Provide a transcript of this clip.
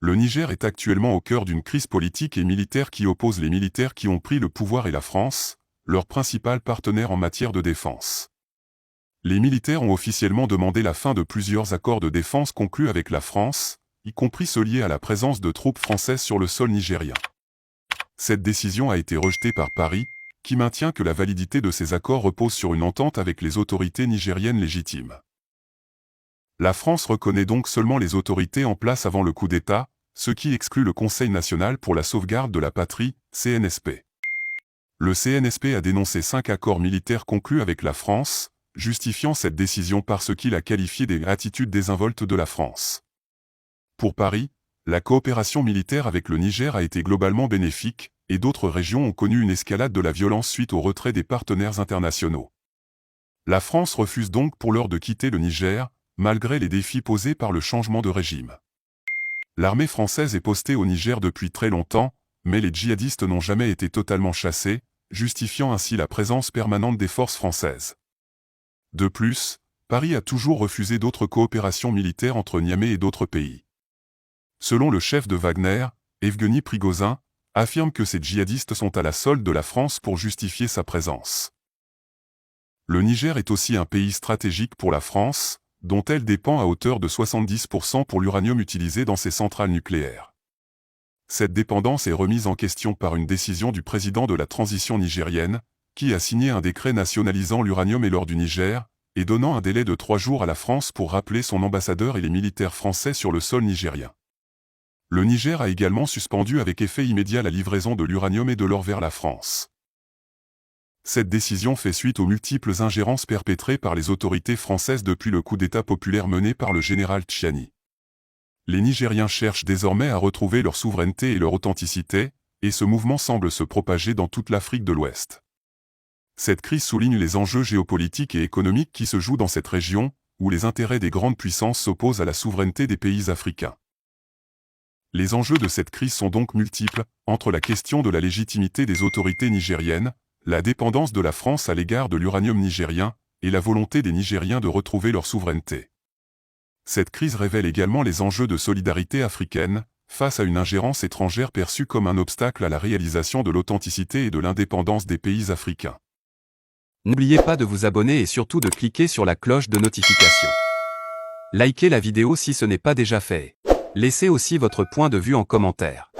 Le Niger est actuellement au cœur d'une crise politique et militaire qui oppose les militaires qui ont pris le pouvoir et la France, leur principal partenaire en matière de défense. Les militaires ont officiellement demandé la fin de plusieurs accords de défense conclus avec la France, y compris ceux liés à la présence de troupes françaises sur le sol nigérien. Cette décision a été rejetée par Paris, qui maintient que la validité de ces accords repose sur une entente avec les autorités nigériennes légitimes. La France reconnaît donc seulement les autorités en place avant le coup d'État, ce qui exclut le Conseil national pour la sauvegarde de la patrie, CNSP. Le CNSP a dénoncé 5 accords militaires conclus avec la France, justifiant cette décision par ce qu'il a qualifié des attitudes désinvoltes de la France. Pour Paris, la coopération militaire avec le Niger a été globalement bénéfique, et d'autres régions ont connu une escalade de la violence suite au retrait des partenaires internationaux. La France refuse donc pour l'heure de quitter le Niger, malgré les défis posés par le changement de régime. L'armée française est postée au Niger depuis très longtemps, mais les djihadistes n'ont jamais été totalement chassés, justifiant ainsi la présence permanente des forces françaises. De plus, Paris a toujours refusé d'autres coopérations militaires entre Niamey et d'autres pays. Selon le chef de Wagner, Evgeny Prigozhin, affirme que ces djihadistes sont à la solde de la France pour justifier sa présence. Le Niger est aussi un pays stratégique pour la France, dont elle dépend à hauteur de 70% pour l'uranium utilisé dans ses centrales nucléaires. Cette dépendance est remise en question par une décision du président de la transition nigérienne, qui a signé un décret nationalisant l'uranium et l'or du Niger, et donnant un délai de 3 jours à la France pour rappeler son ambassadeur et les militaires français sur le sol nigérien. Le Niger a également suspendu avec effet immédiat la livraison de l'uranium et de l'or vers la France. Cette décision fait suite aux multiples ingérences perpétrées par les autorités françaises depuis le coup d'État populaire mené par le général Tchiani. Les Nigériens cherchent désormais à retrouver leur souveraineté et leur authenticité, et ce mouvement semble se propager dans toute l'Afrique de l'Ouest. Cette crise souligne les enjeux géopolitiques et économiques qui se jouent dans cette région, où les intérêts des grandes puissances s'opposent à la souveraineté des pays africains. Les enjeux de cette crise sont donc multiples, entre la question de la légitimité des autorités nigériennes, la dépendance de la France à l'égard de l'uranium nigérien, et la volonté des Nigériens de retrouver leur souveraineté. Cette crise révèle également les enjeux de solidarité africaine, face à une ingérence étrangère perçue comme un obstacle à la réalisation de l'authenticité et de l'indépendance des pays africains. N'oubliez pas de vous abonner et surtout de cliquer sur la cloche de notification. Likez la vidéo si ce n'est pas déjà fait. Laissez aussi votre point de vue en commentaire.